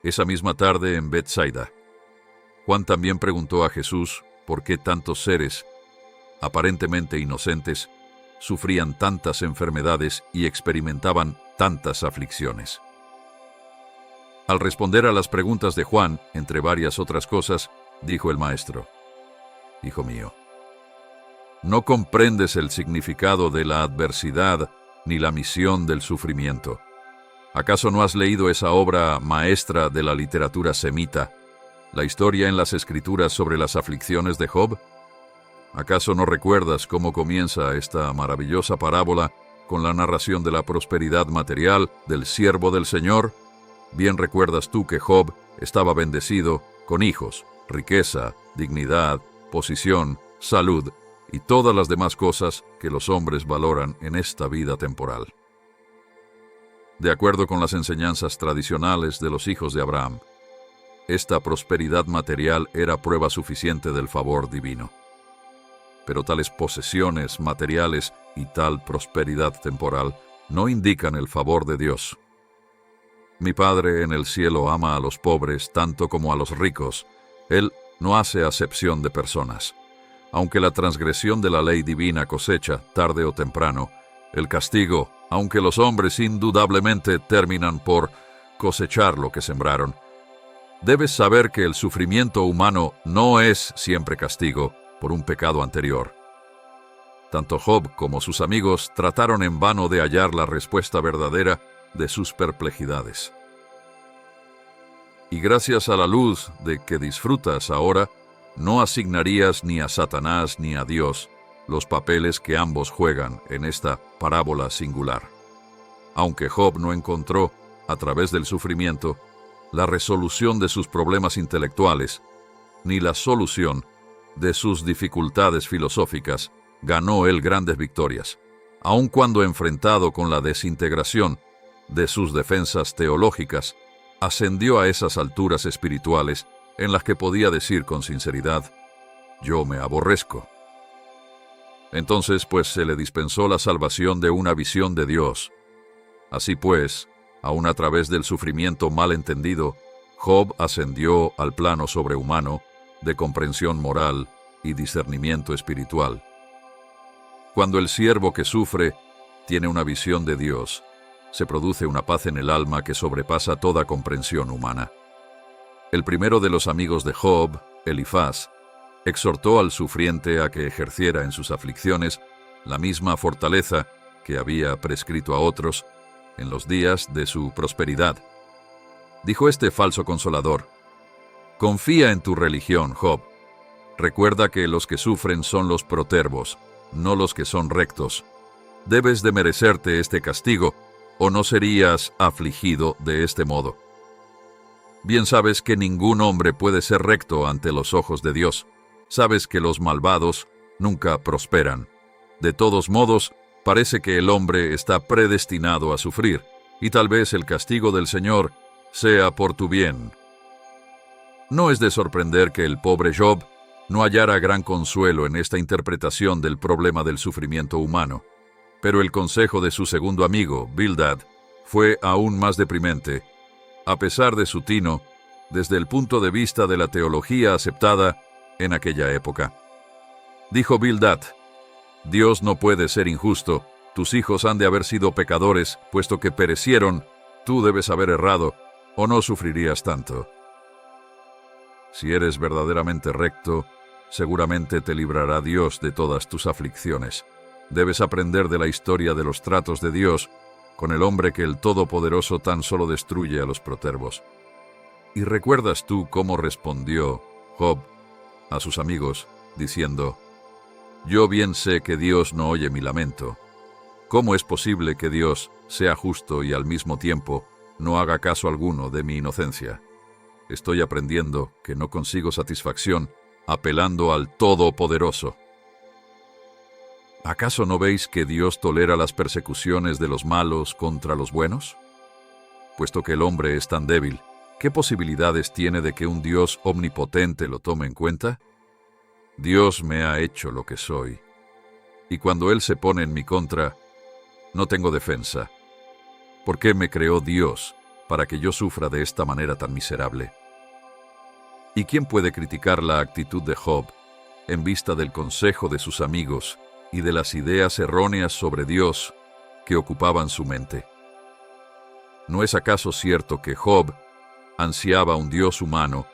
Esa misma tarde en Betsaida, Juan también preguntó a Jesús por qué tantos seres, aparentemente inocentes, sufrían tantas enfermedades y experimentaban tantas aflicciones. Al responder a las preguntas de Juan, entre varias otras cosas, dijo el maestro: Hijo mío, no comprendes el significado de la adversidad ni la misión del sufrimiento. ¿Acaso no has leído esa obra maestra de la literatura semita, la historia en las Escrituras sobre las aflicciones de Job? ¿Acaso no recuerdas cómo comienza esta maravillosa parábola con la narración de la prosperidad material del siervo del Señor? Bien recuerdas tú que Job estaba bendecido con hijos, riqueza, dignidad, posición, salud y todas las demás cosas que los hombres valoran en esta vida temporal. De acuerdo con las enseñanzas tradicionales de los hijos de Abraham, esta prosperidad material era prueba suficiente del favor divino. Pero tales posesiones materiales y tal prosperidad temporal no indican el favor de Dios. Mi Padre en el cielo ama a los pobres tanto como a los ricos. Él no hace acepción de personas. Aunque la transgresión de la ley divina cosecha, tarde o temprano, el castigo, aunque los hombres indudablemente terminan por cosechar lo que sembraron, debes saber que el sufrimiento humano no es siempre castigo por un pecado anterior. Tanto Job como sus amigos trataron en vano de hallar la respuesta verdadera de sus perplejidades. Y gracias a la luz de que disfrutas ahora, no asignarías ni a Satanás ni a Dios los papeles que ambos juegan en esta parábola singular. Aunque Job no encontró, a través del sufrimiento, la resolución de sus problemas intelectuales, ni la solución de sus dificultades filosóficas, ganó él grandes victorias, aun cuando enfrentado con la desintegración de sus defensas teológicas, ascendió a esas alturas espirituales en las que podía decir con sinceridad: yo me aborrezco. Entonces, pues, se le dispensó la salvación de una visión de Dios. Así pues, aun a través del sufrimiento mal entendido, Job ascendió al plano sobrehumano de comprensión moral y discernimiento espiritual. Cuando el siervo que sufre tiene una visión de Dios, se produce una paz en el alma que sobrepasa toda comprensión humana. El primero de los amigos de Job, Elifaz, exhortó al sufriente a que ejerciera en sus aflicciones la misma fortaleza que había prescrito a otros en los días de su prosperidad. Dijo este falso consolador: confía en tu religión, Job. Recuerda que los que sufren son los protervos, no los que son rectos. Debes de merecerte este castigo, o no serías afligido de este modo. Bien sabes que ningún hombre puede ser recto ante los ojos de Dios. Sabes que los malvados nunca prosperan. De todos modos, parece que el hombre está predestinado a sufrir, y tal vez el castigo del Señor sea por tu bien. No es de sorprender que el pobre Job no hallara gran consuelo en esta interpretación del problema del sufrimiento humano, pero el consejo de su segundo amigo, Bildad, fue aún más deprimente, a pesar de su tino, desde el punto de vista de la teología aceptada en aquella época. Dijo Bildad: Dios no puede ser injusto, tus hijos han de haber sido pecadores, puesto que perecieron, tú debes haber errado, o no sufrirías tanto. Si eres verdaderamente recto, seguramente te librará Dios de todas tus aflicciones. Debes aprender de la historia de los tratos de Dios con el hombre que el Todopoderoso tan solo destruye a los protervos. ¿Y recuerdas tú cómo respondió Job a sus amigos, diciendo: yo bien sé que Dios no oye mi lamento? ¿Cómo es posible que Dios sea justo y al mismo tiempo no haga caso alguno de mi inocencia? Estoy aprendiendo que no consigo satisfacción apelando al Todopoderoso. ¿Acaso no veis que Dios tolera las persecuciones de los malos contra los buenos? Puesto que el hombre es tan débil, ¿qué posibilidades tiene de que un Dios omnipotente lo tome en cuenta? Dios me ha hecho lo que soy, y cuando Él se pone en mi contra, no tengo defensa. ¿Por qué me creó Dios para que yo sufra de esta manera tan miserable? ¿Y quién puede criticar la actitud de Job en vista del consejo de sus amigos y de las ideas erróneas sobre Dios que ocupaban su mente? ¿No es acaso cierto que Job ansiaba un Dios humano,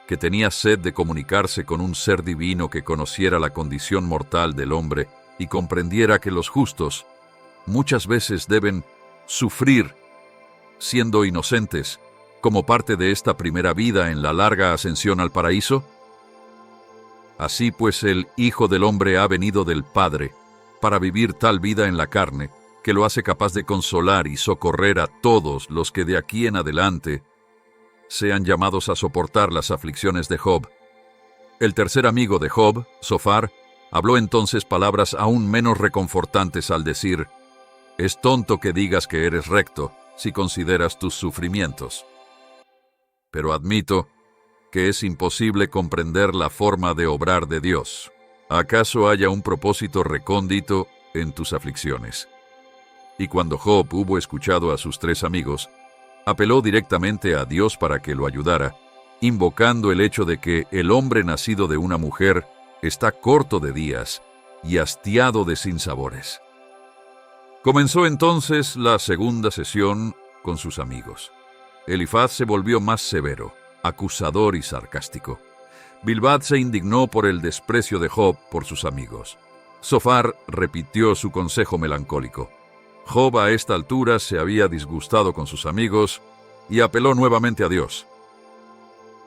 que tenía sed de comunicarse con un ser divino que conociera la condición mortal del hombre y comprendiera que los justos muchas veces deben sufrir siendo inocentes como parte de esta primera vida en la larga ascensión al paraíso? Así pues, el Hijo del Hombre ha venido del Padre para vivir tal vida en la carne que lo hace capaz de consolar y socorrer a todos los que de aquí en adelante sean llamados a soportar las aflicciones de Job. El tercer amigo de Job, Zofar, habló entonces palabras aún menos reconfortantes al decir: «Es tonto que digas que eres recto si consideras tus sufrimientos. Pero admito que es imposible comprender la forma de obrar de Dios. ¿Acaso haya un propósito recóndito en tus aflicciones?» Y cuando Job hubo escuchado a sus tres amigos, apeló directamente a Dios para que lo ayudara, invocando el hecho de que el hombre nacido de una mujer está corto de días y hastiado de sinsabores. Comenzó entonces la segunda sesión con sus amigos. Elifaz se volvió más severo, acusador y sarcástico. Bildad se indignó por el desprecio de Job por sus amigos. Zofar repitió su consejo melancólico. Job a esta altura se había disgustado con sus amigos y apeló nuevamente a Dios.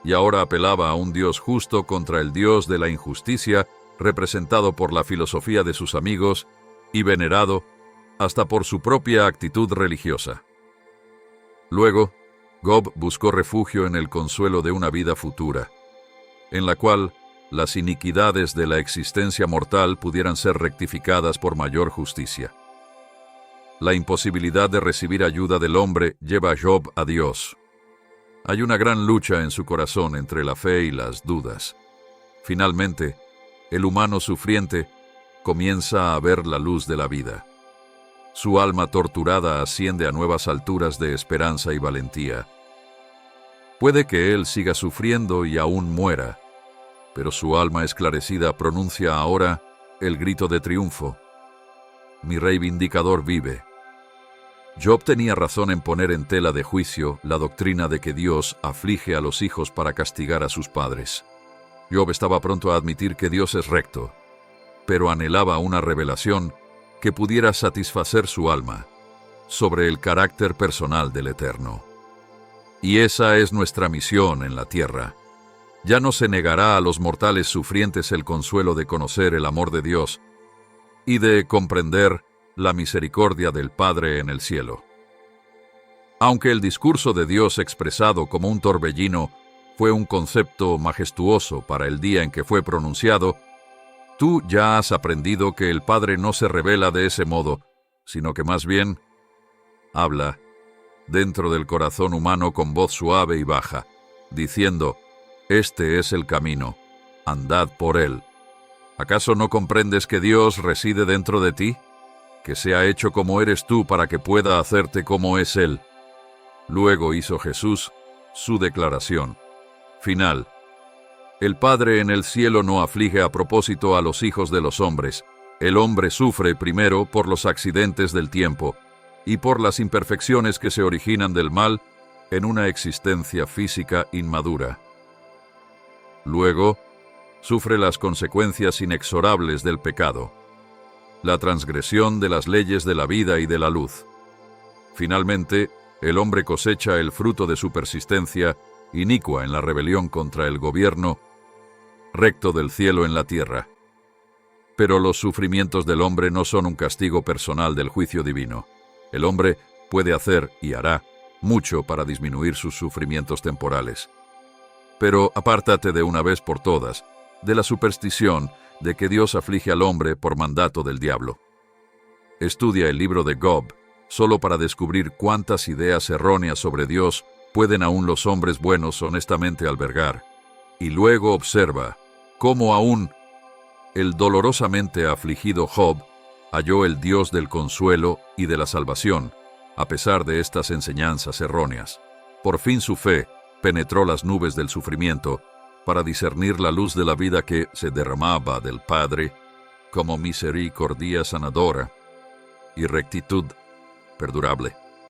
Y ahora apelaba a un Dios justo contra el Dios de la injusticia, representado por la filosofía de sus amigos y venerado hasta por su propia actitud religiosa. Luego, Job buscó refugio en el consuelo de una vida futura, en la cual las iniquidades de la existencia mortal pudieran ser rectificadas por mayor justicia. La imposibilidad de recibir ayuda del hombre lleva a Job a Dios. Hay una gran lucha en su corazón entre la fe y las dudas. Finalmente, el humano sufriente comienza a ver la luz de la vida. Su alma torturada asciende a nuevas alturas de esperanza y valentía. Puede que él siga sufriendo y aún muera, pero su alma esclarecida pronuncia ahora el grito de triunfo: «Mi Rey Vindicador vive». Job tenía razón en poner en tela de juicio la doctrina de que Dios aflige a los hijos para castigar a sus padres. Job estaba pronto a admitir que Dios es recto, pero anhelaba una revelación que pudiera satisfacer su alma sobre el carácter personal del Eterno. Y esa es nuestra misión en la tierra. Ya no se negará a los mortales sufrientes el consuelo de conocer el amor de Dios y de comprender la misericordia del Padre en el cielo. Aunque el discurso de Dios expresado como un torbellino fue un concepto majestuoso para el día en que fue pronunciado, tú ya has aprendido que el Padre no se revela de ese modo, sino que más bien habla dentro del corazón humano con voz suave y baja, diciendo: «Este es el camino, andad por él». ¿Acaso no comprendes que Dios reside dentro de ti? Que se ha hecho como eres tú para que pueda hacerte como es Él. Luego hizo Jesús su declaración final: «El Padre en el cielo no aflige a propósito a los hijos de los hombres. El hombre sufre primero por los accidentes del tiempo y por las imperfecciones que se originan del mal en una existencia física inmadura. Luego, sufre las consecuencias inexorables del pecado, la transgresión de las leyes de la vida y de la luz. Finalmente, el hombre cosecha el fruto de su persistencia inicua en la rebelión contra el gobierno recto del cielo en la tierra. Pero los sufrimientos del hombre no son un castigo personal del juicio divino. El hombre puede hacer y hará mucho para disminuir sus sufrimientos temporales. Pero apártate de una vez por todas de la superstición de que Dios aflige al hombre por mandato del diablo. Estudia el libro de Job solo para descubrir cuántas ideas erróneas sobre Dios pueden aún los hombres buenos honestamente albergar, y luego observa cómo aún el dolorosamente afligido Job halló el Dios del consuelo y de la salvación, a pesar de estas enseñanzas erróneas. Por fin su fe penetró las nubes del sufrimiento para discernir la luz de la vida que se derramaba del Padre como misericordia sanadora y rectitud perdurable.